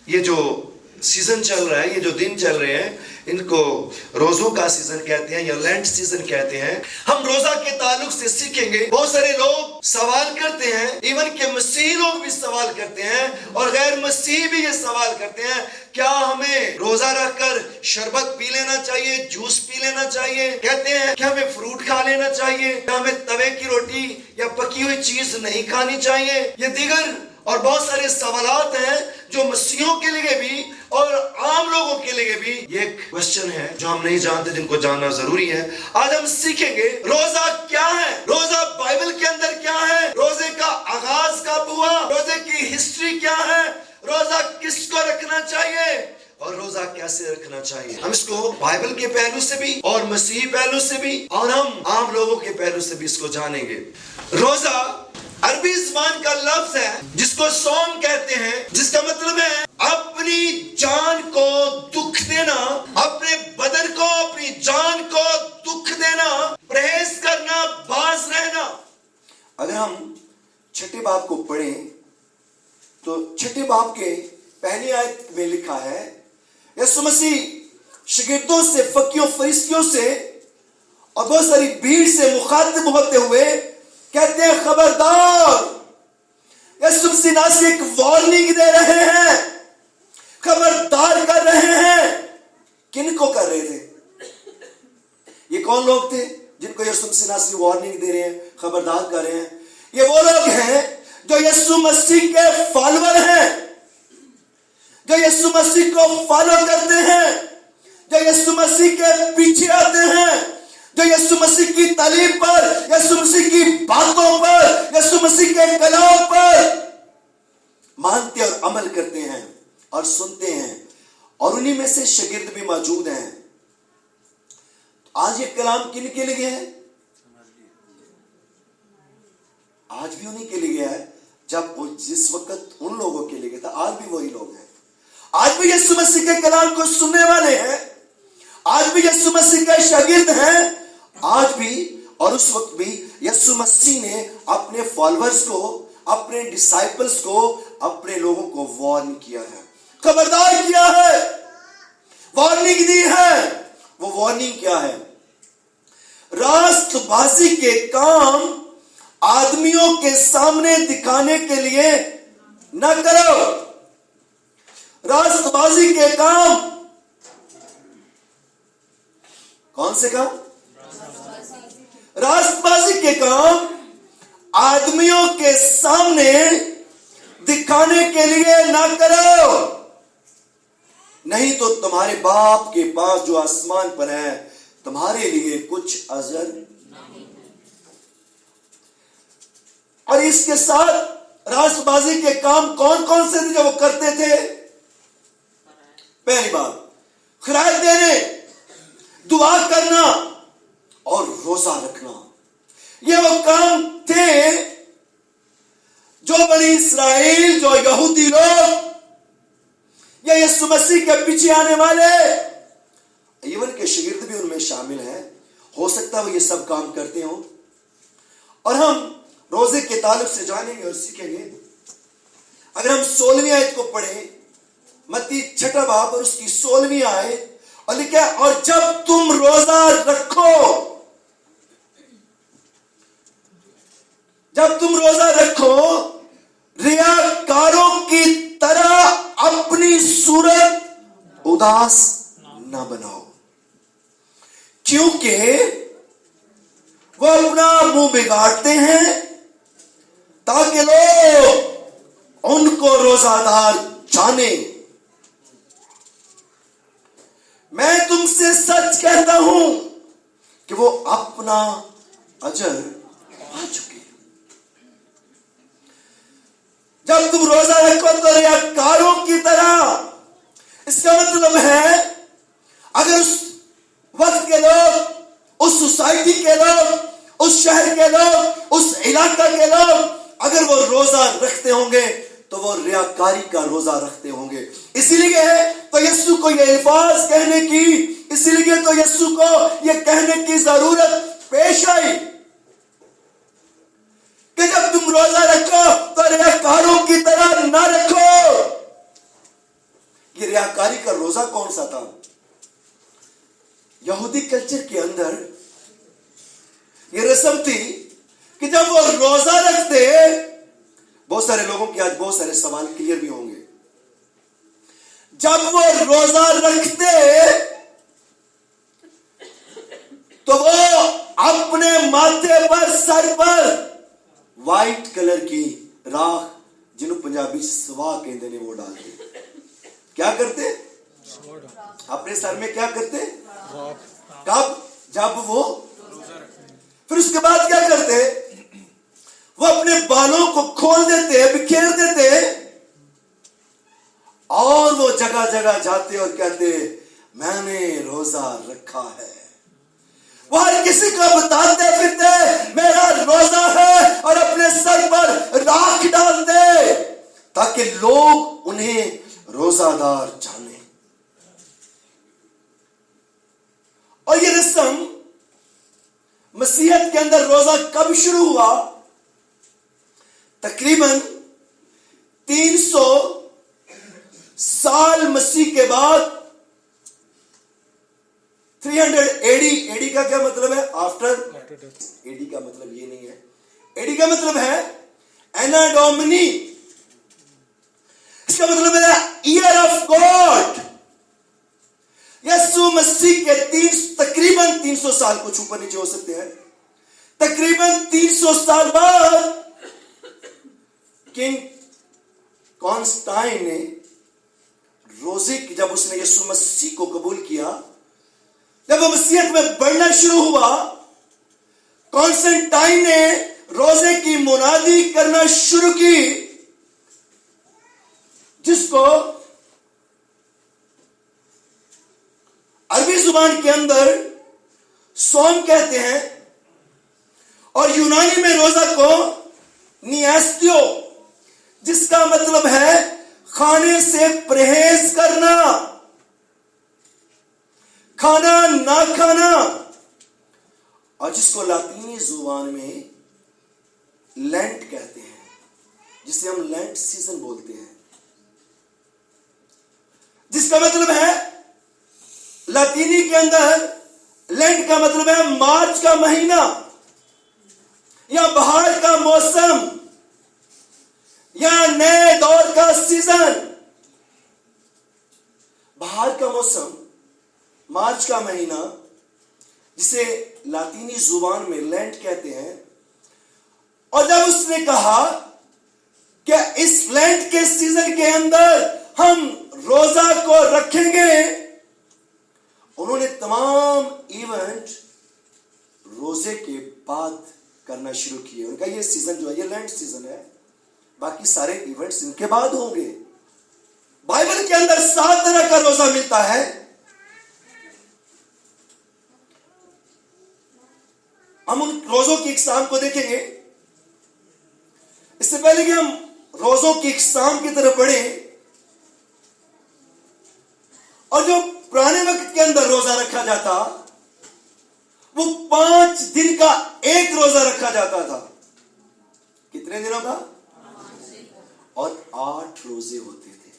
یہ جو سیزن چل رہا ہے, یہ جو دن چل رہے ہیں, ان کو روزوں کا سیزن کہتے ہیں یا لینٹ سیزن کہتے ہیں. ہم روزہ کے تعلق سے سیکھیں گے. بہت سارے لوگ سوال کرتے ہیں, ایون کہ مسیحی لوگ بھی سوال کرتے ہیں اور غیر مسیحی بھی یہ سوال کرتے ہیں, کیا ہمیں روزہ رکھ کر شربت پی لینا چاہیے, جوس پی لینا چاہیے؟ کہتے ہیں کہ ہمیں فروٹ کھا لینا چاہیے, کیا ہمیں توے کی روٹی یا پکی ہوئی چیز نہیں کھانی چاہیے؟ یہ دیگر اور بہت سارے سوالات ہیں جو مسیحیوں کے لیے بھی اور عام لوگوں کے لیے بھی یہ ایک کوشچن ہے جو ہم نہیں جانتے, جن کو جاننا ضروری ہے. آج ہم سیکھیں گے روزہ کیا ہے, روزہ بائبل کے اندر کیا ہے, روزے کا آغاز کب ہوا, روزے کی ہسٹری کیا ہے, روزہ کس کو رکھنا چاہیے اور روزہ کیسے رکھنا چاہیے. ہم اس کو بائبل کے پہلو سے بھی اور مسیحی پہلو سے بھی اور ہم عام لوگوں کے پہلو سے بھی اس کو جانیں گے. روزہ عربی زبان کا لفظ ہے جس کو صوم کہتے ہیں, جس کا مطلب ہے اپنی جان کو دکھ دینا, اپنے بدن کو, اپنی جان کو دکھ دینا, پرہیز کرنا, باز رہنا. اگر ہم چھٹے باب کو پڑھیں تو چھٹے باب کے پہلی آیت میں لکھا ہے, یسوع مسیح شاگردوں سے, فقیوں, فریسیوں سے اور بہت ساری بھیڑ سے مخاطب ہوتے ہوئے کہتے ہیں خبردار. یسوع مسیح ناصری ایک وارننگ دے رہے ہیں, خبردار کر رہے ہیں. کن کو کر رہے تھے؟ یہ کون لوگ تھے جن کو یسوع مسیح ناصری وارننگ دے رہے ہیں, خبردار کر رہے ہیں؟ یہ وہ لوگ ہیں جو یسوع مسیح کے فالوور ہیں, جو یسوع مسیح کو فالو کرتے ہیں, جو یسوع مسیح کے پیچھے آتے ہیں, جو یسوع مسیح کی تعلیم پر, یسوع مسیح کی باتوں پر, یسوع مسیح کے کلام پر مانتے اور عمل کرتے ہیں اور سنتے ہیں, اور انہی میں سے شاگرد بھی موجود ہیں. آج یہ کلام کن کے لیے ہے؟ آج بھی انہی کے لیے ہے. جب جس وقت ان لوگوں کے لیے تھا, آج بھی وہی لوگ ہیں. آج بھی یسوع مسیح کے کلام کو سننے والے ہیں, آج بھی یسوع مسیح کے شاگرد ہیں, آج بھی اور اس وقت بھی یسوع مسیح نے اپنے فالوورز کو, اپنے ڈسائپلز کو, اپنے لوگوں کو وارن کیا ہے, خبردار کیا ہے, وارننگ دی ہے. وہ وارننگ کیا ہے؟ راست بازی کے کام آدمیوں کے سامنے دکھانے کے لیے نہ کرو. راست بازی کے کام کون سے کام؟ راست بازی کے کام آدمیوں کے سامنے دکھانے کے لیے نہ کرو, نہیں تو تمہارے باپ کے پاس جو آسمان پر ہے تمہارے لیے کچھ اجر. اور اس کے ساتھ راست بازی کے کام کون کون سے تھے جو وہ کرتے تھے؟ پہلی بات خیرات دینے, دعا کرنا اور روزہ رکھنا. یہ وہ کام تھے جو بنی اسرائیل, جو یہودی لوگ یا یسوع مسیح کے پیچھے آنے والے, ایون کے شاگرد بھی ان میں شامل ہیں, ہو سکتا ہے وہ یہ سب کام کرتے ہوں. اور ہم روزے کے تعلق سے جانیں گے اور سیکھیں گے. اگر ہم 16ویں آیت کو پڑھیں, متی 6 باب اور اس کی 16ویں آیت, اور لکھا اور جب تم روزہ رکھو, جب تم روزہ رکھو ریاکاروں کی طرح اپنی صورت اداس نہ بناؤ, کیونکہ وہ اپنا منہ بگاڑتے ہیں تاکہ لوگ ان کو روزہ دار جانے. میں تم سے سچ کہتا ہوں کہ وہ اپنا اجر پا چکے. جب تم روزہ رکھو تو ریاکاروں کی طرح, اس کا مطلب ہے اگر اس وقت کے لوگ, اس سوسائٹی کے لوگ, اس شہر کے لوگ, اس علاقہ کے لوگ اگر وہ روزہ رکھتے ہوں گے تو وہ ریاکاری کا روزہ رکھتے ہوں گے. اسی لیے تو یسوع کو یہ الفاظ کہنے کی, اسی لیے تو یسوع کو یہ کہنے کی ضرورت پیش آئی کہ جب تم روزہ رکھو تو ریاکاروں کی طرح نہ رکھو. कल्चर के अंदर ये रस्म थी कि जब वो रोजा रखते, बहुत सारे लोगों के आज बहुत सारे सवाल क्लियर भी होंगे, जब वो रोजा रखते तो वो अपने माथे पर, सर पर व्हाइट कलर की राख, जिन्हों पंजाबी सवा कहते ने, वो डालते। क्या करते? अपने सर में क्या करते? कब? जब वो, फिर उसके बाद क्या करते? वो अपने बालों को खोल देते, बिखेर देते, और वो जगह जगह जाते और कहते मैंने रोजा रखा है। वो हर किसी को बताते फिरते मेरा रोजा है, और अपने सर पर राख डालते ताकि लोग उन्हें रोजादार जाने। और ये रस्म मसीहत के अंदर रोजा कब शुरू हुआ? तकरीबन 300 साल मसीह के बाद, 300 एडी। एडी का क्या मतलब है? आफ्टर। एडी का मतलब ये नहीं है, एडी का मतलब है एना डोमिनी। इसका मतलब है ईयर ऑफ गॉड। यीशु मसीह के तकरीबन 300 साल, कुछ ऊपर नीचे हो सकते हैं, तकरीबन 300 साल बाद किंग कॉन्स्टाइन ने रोजे की, जब उसने यीशु मसीह को कबूल किया, जब वो मसीहत में बढ़ना शुरू हुआ, कॉन्स्टेंटाइन ने रोजे की मुनादी करना शुरू की, जिसको अरबी जुबान के अंदर सोम कहते हैं, और यूनानी में रोजा को नियास्तियो, जिसका मतलब है खाने से परहेज करना, खाना ना खाना, और जिसको लातीनी जुबान में लेंट कहते हैं, जिसे हम लेंट सीजन बोलते हैं, जिसका मतलब है लातीनी के अंदर लेंट का मतलब है मार्च का महीना या बहार का मौसम या नए दौर का सीजन। बहार का मौसम, मार्च का महीना, जिसे लातीनी जुबान में लेंट कहते हैं। और जब उसने कहा कि इस लेंट के सीजन के अंदर हम रोजा को रखेंगे, उन्होंने तमाम इवेंट रोजे के बाद करना शुरू किए। उनका ये सीजन जो है, ये लेंट सीजन है, बाकी सारे इवेंट्स इनके बाद होंगे। बाइबल के अंदर 7 तरह का रोजा मिलता है। हम उन रोजों की इकसाम को देखेंगे। इससे पहले कि हम रोजों की इकसाम की तरफ बढ़े, और जो पुराने वक्त के अंदर रोजा रखा जाता, वो 5 दिन का एक रोजा रखा जाता था। कितने दिनों का? और 8 रोजे होते थे,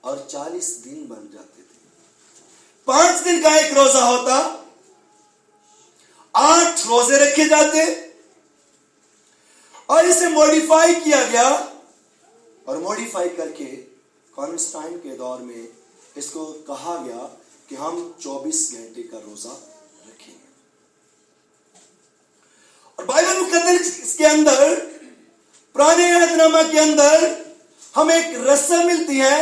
और 40 दिन बन जाते थे। 5 दिन का एक रोजा होता, 8 रोजे रखे जाते, और इसे मॉडिफाई किया गया, और मॉडिफाई करके कॉन्स्टाइन के दौर में इसको कहा गया कि हम 24 घंटे का रोजा रखेंगे। और बाइबल मुकद्दस के अंदर, पुराने अहदनामा के अंदर, हमें एक रस्म मिलती है,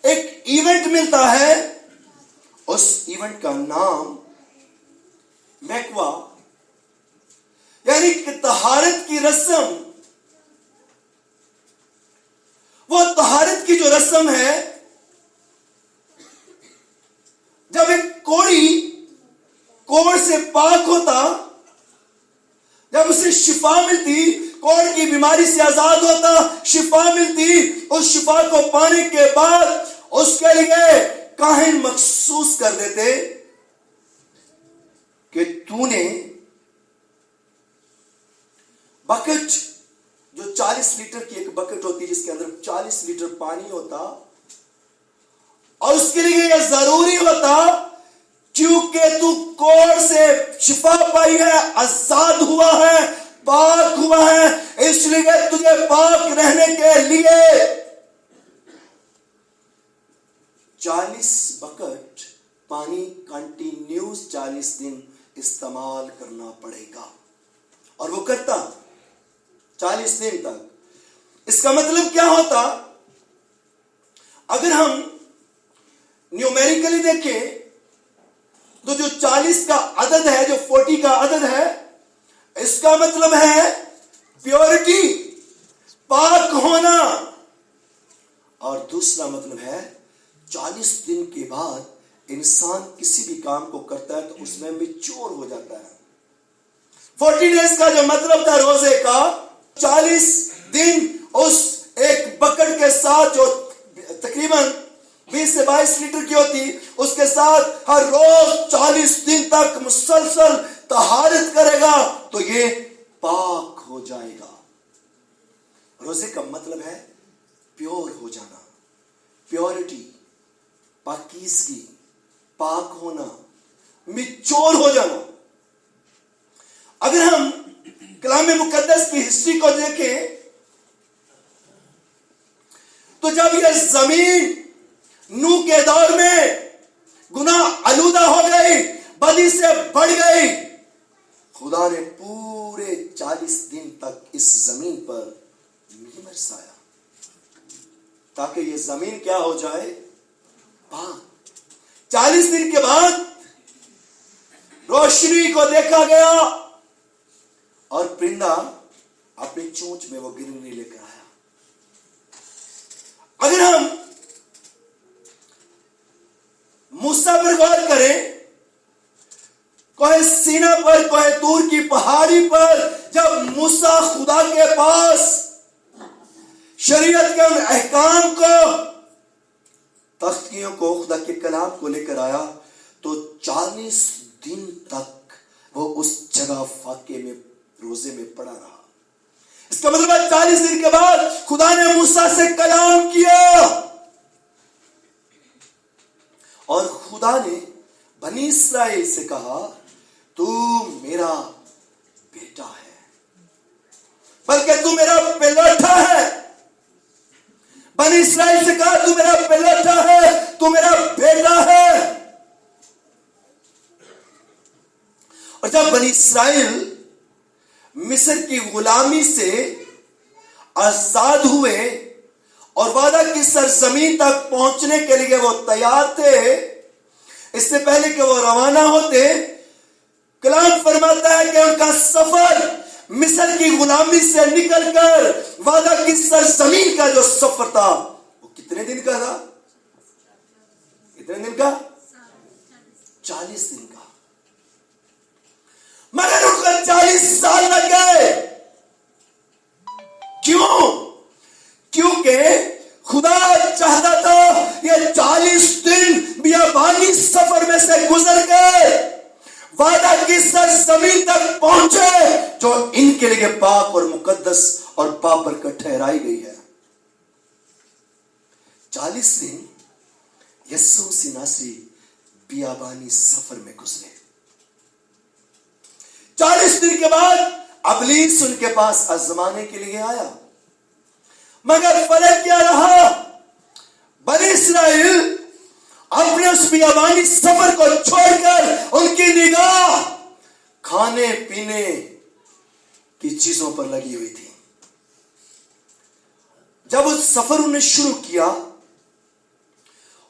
एक इवेंट मिलता है। उस इवेंट का नाम मैकवा, यानी कि तहारत की रस्म। वो तहारत की जो रस्म है, जब एक कोढ़ से पाक होता, जब उसे शिफा मिलती, कोढ़ की बीमारी से आजाद होता, शिफा मिलती, उस शिफा को पाने के बाद उसके लिए काहिन मखसूस कर देते कि तूने बकेट, जो 40 लीटर की एक बकेट होती है जिसके अंदर 40 लीटर पानी होता, और उसके लिए यह जरूरी होता क्योंकि तू कोढ़ से शिफा पाई है, आजाद हुआ है, पाक हुआ है, इसलिए तुझे पाक रहने के लिए 40 बकेट पानी कंटिन्यूस 40 दिन इस्तेमाल करना पड़ेगा। और वो करता 40 दिन तक। इसका मतलब क्या होता? अगर हम न्यूमेरिकली देखें तो जो 40 का अदद है, जो 40 का अदद है, इसका मतलब है प्योरिटी, पाक होना। और दूसरा मतलब है 40 दिन के बाद इंसान किसी भी काम को करता है तो उसमें मैच्योर हो जाता है। 40 डेज का जो मतलब था रोजे का, 40 दिन उस एक बकेट के साथ जो तकरीबन 20 से 22 लीटर की होती, उसके साथ हर रोज 40 दिन तक मुसलसल तहारत करेगा तो ये पाक हो जाएगा। रोजे का मतलब है प्योर हो जाना, प्योरिटी, पाकीज़गी, पाक होना, मैच्योर हो जाना। अगर हम कलाम मुकद्दस की हिस्ट्री को देखें तो जब यह जमीन नूह के दौर में गुनाह आलूदा हो गई, बदी से बढ़ गई, खुदा ने पूरे 40 दिन तक इस जमीन पर मींह बरसाया ताकि ये जमीन क्या हो जाए? पाक। 40 दिन के बाद रोशनी को देखा गया और परिंदा अपनी चोंच में वो गिरने लेकर आया। अगर हम मूसा पर गौर करें, कोहे सीना पर, कोहे तूर की पहाड़ी पर जब मूसा खुदा के पास शरीयत के उन अहकाम को, तख्तियों को, खुदा के कलाम को लेकर आया तो 40 दिन तक वो उस जगह फाके में रोजे में पड़ा रहा। इसका मतलब है 40 दिन के बाद खुदा ने मूसा से कलाम किया और खुदा ने बनी इस्राएल से कहा, तू मेरा बेटा है, बल्कि तू मेरा पेलोठा है। बनी इस्राएल से कहा, तू मेरा पेलोठा है, तू मेरा बेटा है। और जब बनी इस्राएल मिस्र की गुलामी से आजाद हुए और वादा की सरजमीन तक पहुंचने के लिए वो तैयार थे, इससे पहले कि वो रवाना होते, कलाम फरमाता है कि उनका सफर मिस्र की गुलामी से निकलकर वादा की सरजमीन का जो सफर था वो कितने दिन का था? कितने दिन का? 40 दिन का। मगर उनको 40 साल लग गए। क्यों? क्योंकि खुदा चाहता था ये 40 दिन बियाबानी सफर में से गुजर गए, वादा की सरजमीन तक पहुंचे जो इनके लिए पाक और मुकद्दस और बाबरकत ठहराई गई है। 40 दिन यीशु मसीह नासरी बियाबानी सफर में गुजरे। 40 दिन के बाद अबलीस उनके पास आजमाने के लिए आया, मगर फर्क क्या रहा? बनी इस्राएल अपने उस बियाबानी सफर को छोड़कर उनकी निगाह खाने पीने की चीजों पर लगी हुई थी। जब उस सफर उन्हें शुरू किया,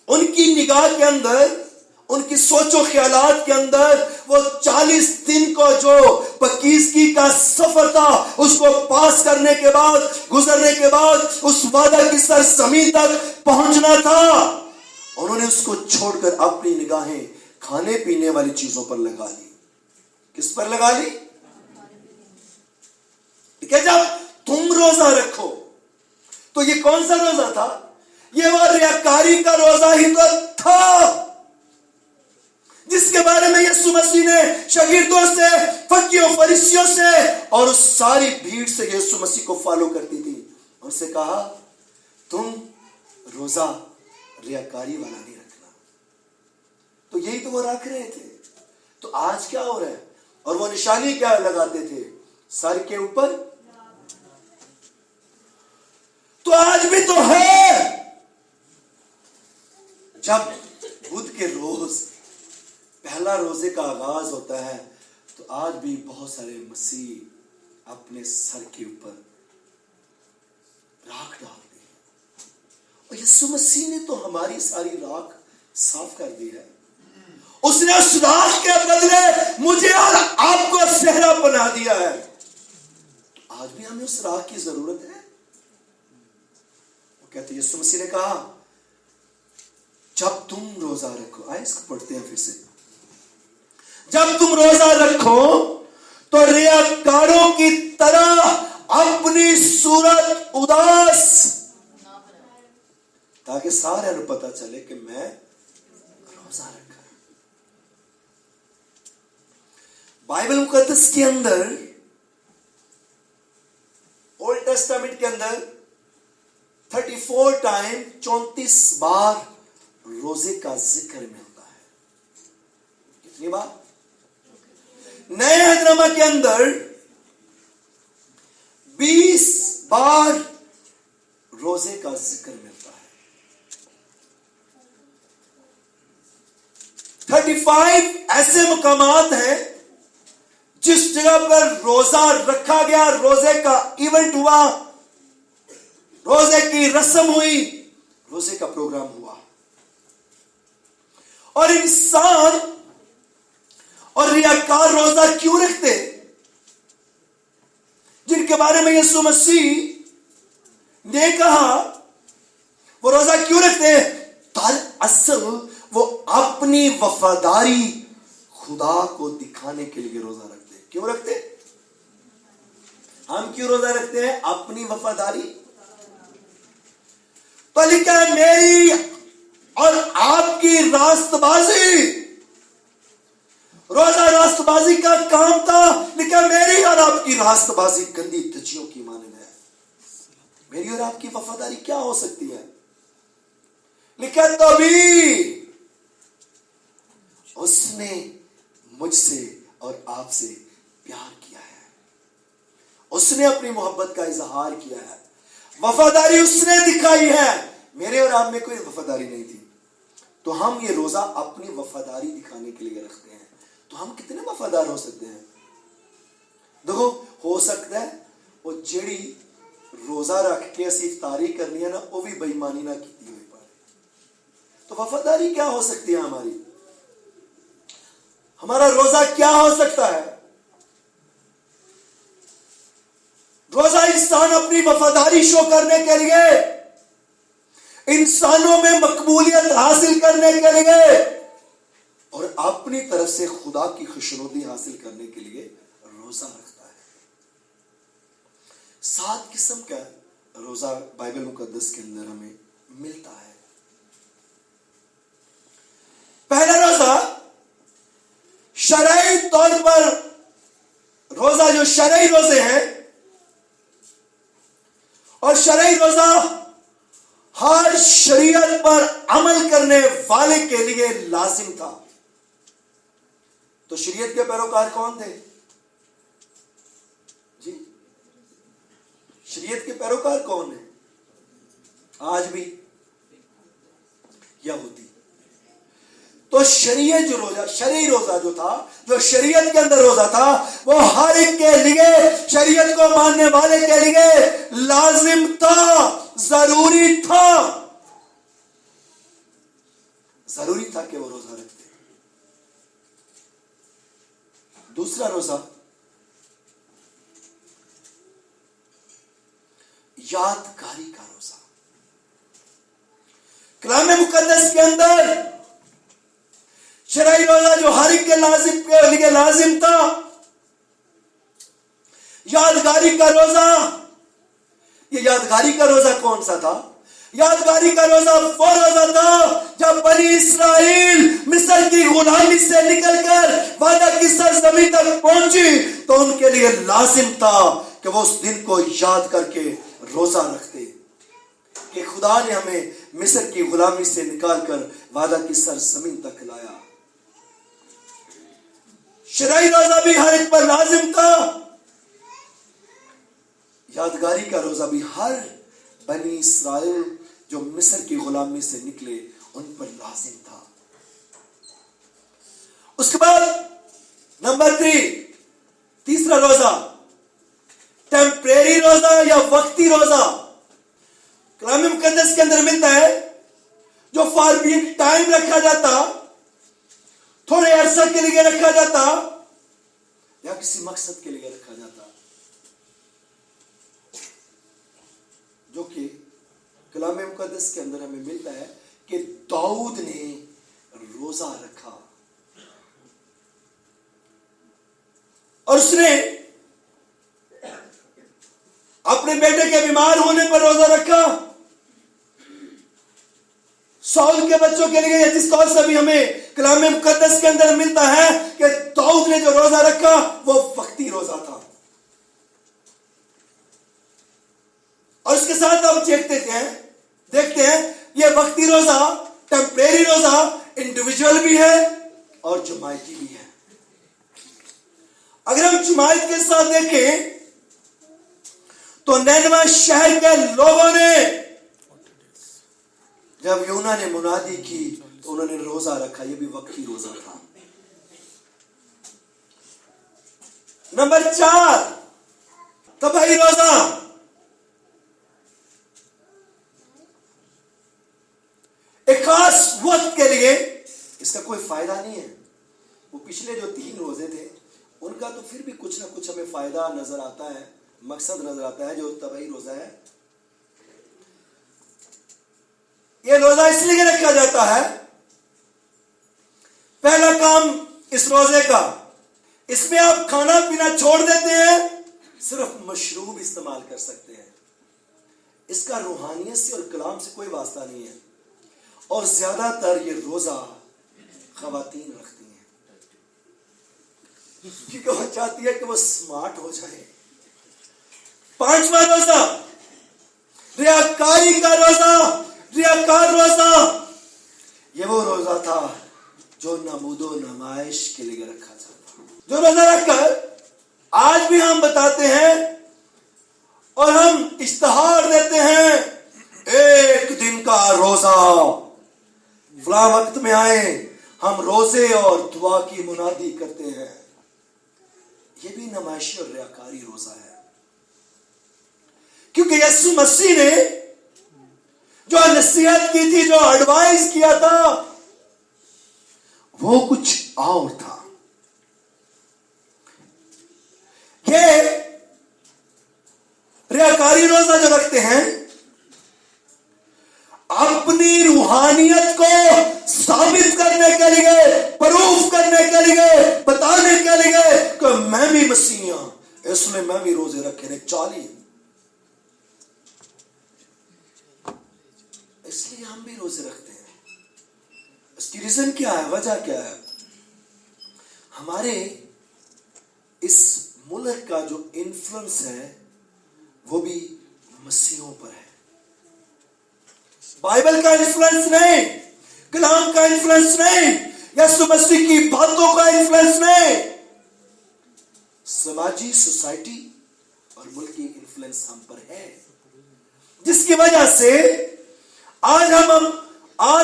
उनकी निगाह के अंदर, उनकी सोचो ख्यालात के अंदर वो 40 दिन को जो पकीज़गी का सफर था, उसको पास करने के बाद, गुजरने के बाद उस वादा की सरजमीन तक पहुंचना था। उन्होंने उसको छोड़कर अपनी निगाहें खाने पीने वाली चीजों पर लगा ली। किस पर लगा ली? कि जब तुम रोजा रखो तो ये कौन सा रोजा था? ये वो रियाकारी का रोजा ही तो था जिसके बारे में यीशु मसीह ने शागिर्दों से, फकीरों, फरीसियों से और उस सारी भीड़ से यीशु मसीह को फॉलो करती थी, उनसे कहा, तुम रोजा रियाकारी वाला नहीं रखना, تو یہی تو وہ رکھ رہے تھے. تو آج کیا ہو رہا ہے؟ اور وہ نشانی کیا لگاتے تھے؟ سر کے اوپر. تو آج بھی تو ہے. جب بدھ کے روز پہلا روزے کا آغاز ہوتا ہے تو آج بھی بہت سارے مسیح اپنے سر کے اوپر راکھ ڈالتے ہیں. اور یسوع مسیح نے تو ہماری ساری راکھ صاف کر دی ہے. اس نے اس راکھ کے بدلے مجھے اور آپ کو صحرا بنا دیا ہے. آج بھی ہمیں اس راکھ کی ضرورت ہے. وہ کہتے ہیں یسوع مسیح نے کہا جب تم روزہ رکھو. آئے اس کو پڑھتے ہیں پھر سے. جب تم روزہ رکھو تو ریاکاروں کی طرح اپنی صورت اداس, تاکہ سارے کو پتا چلے کہ میں روزہ رکھا. بائبل مقدس کے اندر, اولڈ ٹیسٹامنٹ کے اندر 34 ٹائم 34 بار روزے کا ذکر ملتا ہے. کتنی بار؟ نئے عہد نامہ کے اندر 20 بار روزے کا ذکر ملتا ہے. 35 ایسے مقامات ہیں جس جگہ پر روزہ رکھا گیا, روزے کا ایونٹ ہوا, روزے کی رسم ہوئی, روزے کا پروگرام ہوا. اور انسان اور ریاکار روزہ کیوں رکھتے, جن کے بارے میں یسوع مسیح نے کہا وہ روزہ کیوں رکھتے؟ دراصل وہ اپنی وفاداری خدا کو دکھانے کے لیے روزہ رکھتے. کیوں رکھتے؟ ہم کیوں روزہ رکھتے ہیں؟ اپنی وفاداری. تو لکھا ہے میری اور آپ کی راست بازی. روزہ راست بازی کا کام تھا. لکھا میری اور آپ کی راست بازی گندی تجیوں کی مانند ہے. میری اور آپ کی وفاداری کیا ہو سکتی ہے؟ لکھا تبھی اس نے مجھ سے اور آپ سے پیار کیا ہے, اس نے اپنی محبت کا اظہار کیا ہے, وفاداری اس نے دکھائی ہے. میرے اور آپ میں کوئی وفاداری نہیں تھی, تو ہم یہ روزہ اپنی وفاداری دکھانے کے لیے رکھتے ہیں. تو ہم کتنے وفادار ہو سکتے ہیں؟ دیکھو, ہو سکتا ہے وہ جیڑی روزہ رکھ کے اسی افطاری کرنی ہے نا, وہ بھی بے ایمانی نہ کیتی ہوئی پائے. تو وفاداری کیا ہو سکتی ہے ہماری؟ ہمارا روزہ کیا ہو سکتا ہے؟ روزہ انسان اپنی وفاداری شو کرنے کے لیے, انسانوں میں مقبولیت حاصل کرنے کے لیے, اور اپنی طرف سے خدا کی خوشنودی حاصل کرنے کے لیے روزہ رکھتا ہے. 7 قسم کا روزہ بائبل مقدس کے اندر ہمیں ملتا ہے. پہلا روزہ شرعی طور پر, روزہ جو شرعی روزے ہیں, اور شرعی روزہ ہر شریعت پر عمل کرنے والے کے لیے لازم تھا. تو شریعت کے پیروکار کون تھے جی؟ شریعت کے پیروکار کون ہیں آج بھی؟ یہودی. تو شریعت جو روزہ, شرعی روزہ جو تھا, جو شریعت کے اندر روزہ تھا, وہ ہر ایک کے لیے, شریعت کو ماننے والے کے لیے لازم تھا, ضروری تھا. ضروری تھا کہ وہ روزہ رکھتے. دوسرا روزہ یادگاری کا روزہ. کلام مقدس کے اندر شرعی روزہ جو ہر ایک کے لیے لازم تھا, یادگاری کا روزہ. یہ یادگاری کا روزہ کون سا تھا؟ یادگاری کا روزہ وہ روزہ تھا جب بنی اسرائیل مصر کی غلامی سے نکل کر وعدہ کی سرزمین تک پہنچی, تو ان کے لیے لازم تھا کہ وہ اس دن کو یاد کر کے روزہ رکھتے کہ خدا نے ہمیں مصر کی غلامی سے نکال کر وعدہ کی سرزمین تک لایا. शरई रोजा भी हर एक पर लाजिम था, यादगारी का रोजा भी हर बनी इस्राएल जो मिस्र की गुलामी से निकले उन पर लाजिम था। उसके बाद नंबर 3, तीसरा रोजा टेम्परेरी रोजा या वक्ती रोजा। कलाम मुकद्दस के अंदर मिलता है जो फॉर बीइंग टाइम रखा जाता, थोड़े अरसा के लिए रखा जाता या किसी मकसद के लिए रखा जाता, जो कि कलाम मुकद्दस के अंदर हमें मिलता है कि दाऊद ने रोजा रखा और उसने अपने बेटे के बीमार होने पर रोजा रखा। सौल के बच्चों के लिए जिस तौर से भी हमें कलाम मुकद्दस के अंदर मिलता है कि दाऊद ने जो रोजा रखा वो वक्ती रोजा था। और उसके साथ आप देखते हैं ये वक्ती रोजा, टेम्परेरी रोजा इंडिविजुअल भी है और जमायती भी है। अगर हम जमायत के साथ देखें तो नैनवा शहर के लोगों ने जब यूना ने मुनादी की तो उन्होंने रोजा रखा, यह भी वक्ती रोजा था। नंबर 4 तबाही रोजा। एक खास वक्त के लिए, इसका कोई फायदा नहीं है। वो पिछले जो 3 रोजे थे उनका तो फिर भी कुछ ना कुछ हमें फायदा नजर आता है, मकसद नजर आता है। जो तबाही रोजा है, यह रोजा इसलिए रखा जाता है, पहला काम इस रोजे का, इसमें आप खाना पीना छोड़ देते हैं, सिर्फ मशरूब इस्तेमाल कर सकते हैं। इसका रूहानियत से और कलाम से कोई वास्ता नहीं है। और ज्यादातर ये रोजा खवातीन रखती हैं क्योंकि वो चाहती है कि वो स्मार्ट हो जाए। 5वां रोजा रियाकारी का रोजा, रियाकार रोजा। ये वो रोजा था जो नमूदो नमाइश के लिए रखा जाता, जो रोजा रखकर आज भी हम बताते हैं और हम इश्तिहार देते हैं, एक दिन का रोजा फला वक्त में आए, हम रोजे और दुआ की मुनादी करते हैं। यह भी नमाइशी और रियाकारी रोजा है, क्योंकि यीशु मसीह ने जो नसीहत की थी, जो एडवाइस किया था, वो कुछ और था। ये रियाकारी रोजा जो रखते हैं, अपनी रूहानियत को साबित करने के लिए, प्रूफ करने के लिए, बताने के लिए कि मैं भी मसीह हूं, इसलिए मैं भी रोजे रखे ने 40, इसलिए हम भी रोजे रखते हैं। इसकी रीजन क्या है, वजह क्या है? हमारे इस मुल्क का जो इन्फ्लुएंस है वो भी मसीहों पर है। बाइबल का इन्फ्लुएंस नहीं, कलाम का इन्फ्लुएंस नहीं, यीशु मसीह की बातों का इन्फ्लुएंस नहीं, समाजी सोसाइटी और मुल्की इन्फ्लुएंस हम पर है, जिसकी वजह से आज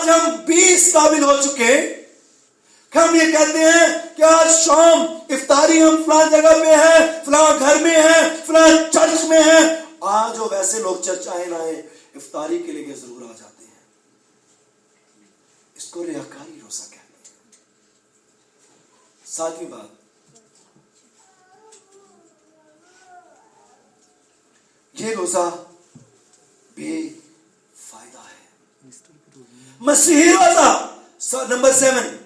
हम 20 काबिल हो चुके कि हम ये कहते हैं कि आज शाम इफ्तारी हम फलां जगह पे है, फलां घर में है, फलां चर्च में है। आज वो वैसे लोग चर्च आए ना आए, इफ्तारी के लिए जरूर आ जाते हैं। इसको रियाकारी रोजा कहते हैं। 7वीं बात, ये रोजा बेफायदा है। मसीही रोजा, नंबर 7,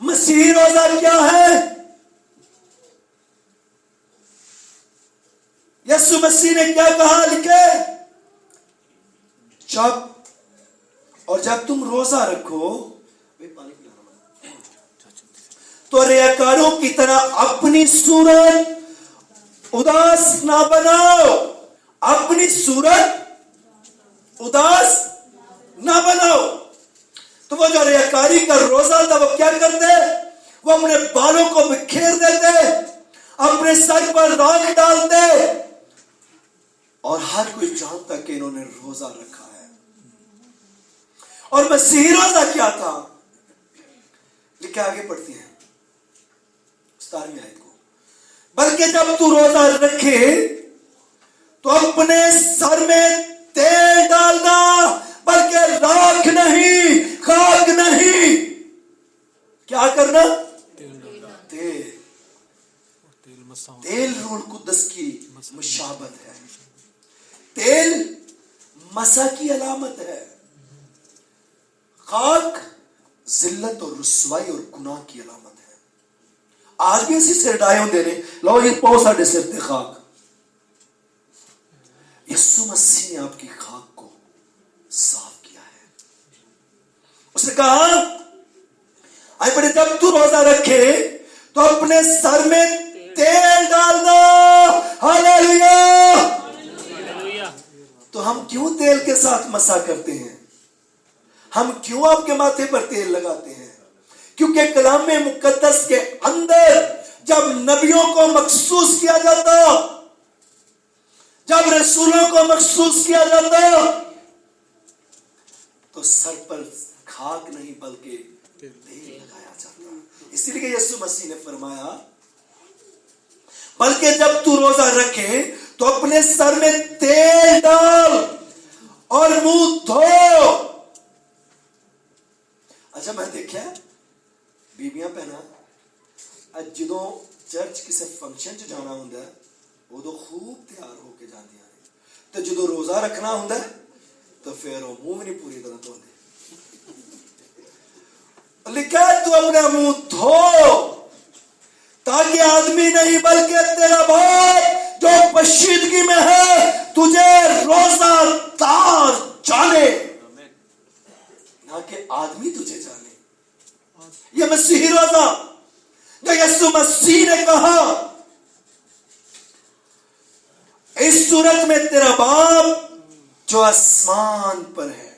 मसीही रोजा क्या है? यीशु मसीह ने क्या कहा, लिखे, जब तुम रोजा रखो तो रियाकारों की तरह अपनी सूरत उदास ना बनाओ, अपनी सूरत उदास ना बनाओ। तो वो जो रियाकारी का रोजा था वो क्या करते? वो अपने बालों को बिखेर देते, अपने सर पर राख डालते, और हर कोई जानता कि इन्होंने रोजा रखा है। और मसीही रोजा क्या था? लिखे आगे पढ़ते हैं 17वीं आयत को, बल्कि जब तू रोजा रखे तो अपने सर में तेल डालना, बल्कि राख नहीं, खाक नहीं। क्या करना? तेल रूह कुद्दस की मुशाबत है। तेल मसा की अलामत है। खाक जिल्लत और रुसवाई और गुनाह की अलामत है। आज भी ਅਸੀਂ ਸਿਰ ਡਾਏ ਹੁੰਦੇ ਨੇ, ਲਓ ਇਹ ਪਾਓ ਸਾਡੇ ਸਿਰ ਤੇ ਖਾਕ। यीशु मसीह ने आपकी खाक को साफ किया है। उसने कहा आई बड़े जब तू रोजा रखे तो अपने सर में तेल डालना। हालेलुया। तो हम क्यों तेल के साथ मसा करते हैं? हम क्यों आपके माथे पर तेल लगाते हैं? क्योंकि कलाम में मुकद्दस के अंदर जब नबियों को मखसूस किया जाता, जब रसूलों को मखसूस किया जाता, तो सर पर खाक नहीं बल्कि तेल लगाया जाता। इसीलिए यीशु मसीह ने फरमाया बल्कि जब तू रोजा रखे तो अपने सर में तेल डाल और मुंह धो। अच्छा मैं देखा बीबियां पहना जो चर्च किसी फंक्शन च जाना होंगे उदो खूब तैयार होके जाती हैं, तो जो रोजा रखना होंगे तो फिर वो मुंह भी नहीं पूरी तरह धोते। लिखा तू अपना मुंह धो ताकि आदमी नहीं बल्कि तेरा बाप जो पशीदगी में है तुझे रोजादार जाने, ना कि आदमी तुझे जाने। ये मसीही रोजा जो यीशु मसीह ने कहा इस सूरत में तेरा बाप जो आसमान पर है,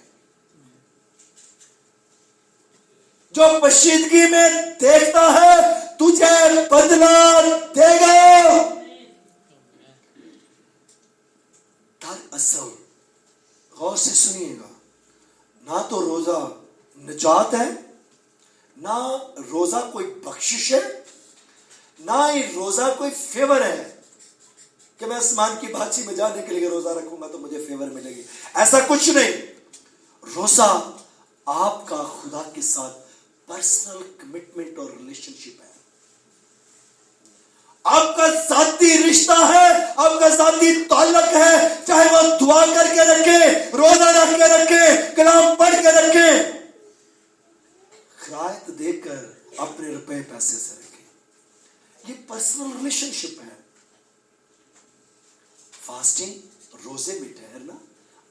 जो पशीदगी में देखता है तुझे बदला देगा। दरअसल गौर से सुनिएगा, ना तो रोजा निजात है, ना रोजा कोई बख्शिश है, ना ही रोजा कोई फेवर है कि मैं आसमान की बादशाही में जाने के लिए रोजा रखूंगा तो मुझे फेवर मिलेगी। ऐसा कुछ नहीं। रोजा आपका खुदा के साथ पर्सनल कमिटमेंट और रिलेशनशिप है, आपका जाती रिश्ता है, आपका जाती ताल्लुक है। चाहे वो दुआ करके रखे, रोजा रख के रखे, कलाम पढ़ के रखे, खिरायत देकर अपने रुपए पैसे से रखे, ये पर्सनल रिलेशनशिप है। फास्टिंग, रोजे में ठहरना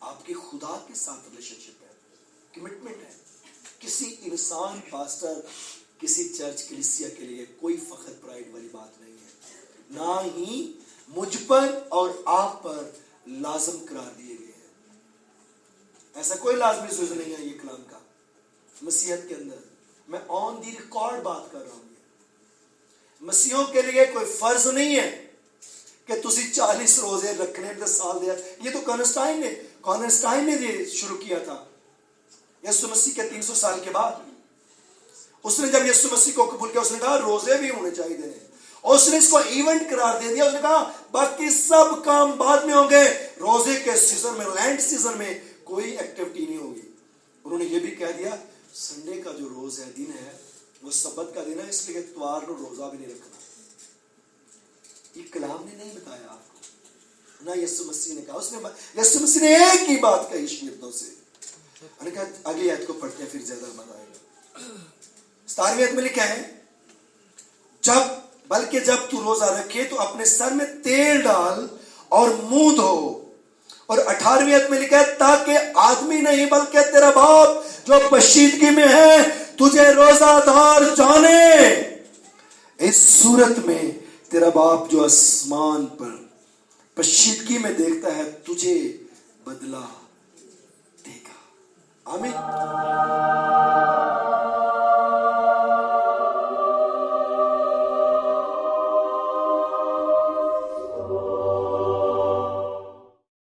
आपके खुदा के साथ रिलेशनशिप है, कमिटमेंट है। किसी इंसान, पास्टर, किसी चर्च कलीसिया के लिए कोई फखर प्राइड वाली बात नहीं है, ना ही मुझ पर और आप पर लाजम करार दिए गए हैं। ऐसा कोई लाजमी जुज़ नहीं है ये कलाम का मसीहत के अंदर। मैं ऑन दी रिकॉर्ड बात कर रहा हूं। मसीहों के लिए कोई फर्ज नहीं है कि तुसी 40 रोजे रखने 10 साल दिया। ये तो कॉन्स्टाइन ने ये शुरू किया था यीशु मसीह के 300 साल के बाद। उसने जब यीशु मसीह को कबूल किया, उसने कहा रोजे भी होने चाहिए, और उसने इसको इवेंट करार दे दिया। उसने कहा बाकी सब काम बाद में होंगे, रोजे के सीजन में, लैंड सीजन में कोई एक्टिविटी नहीं होगी। उन्होंने ये भी कह दिया संडे का जो रोज है, दिन है, वो सब्बत का दिन है, इसलिए इतवार को रोजा भी नहीं रखना। ये कलाम ने नहीं बताया आपको, ना यीशु मसीह ने कहा। उसने यीशु मसीह ने एक ही बात कही शागिर्दों से। अगली आयत को पढ़ते हैं फिर ज्यादा मजा आएगा। 17वीं आयत में लिखा है बल्कि जब तू रोजा रखे तो अपने सर में तेल डाल और मुंह धो। और 18वीं आयत में लिखा है ताकि आदमी नहीं बल्कि तेरा बाप जो पशीदगी में है तुझे रोजादार जाने। इस सूरत में तेरा बाप जो आसमान पर पशीदगी में देखता है तुझे बदला देगा। आमीन।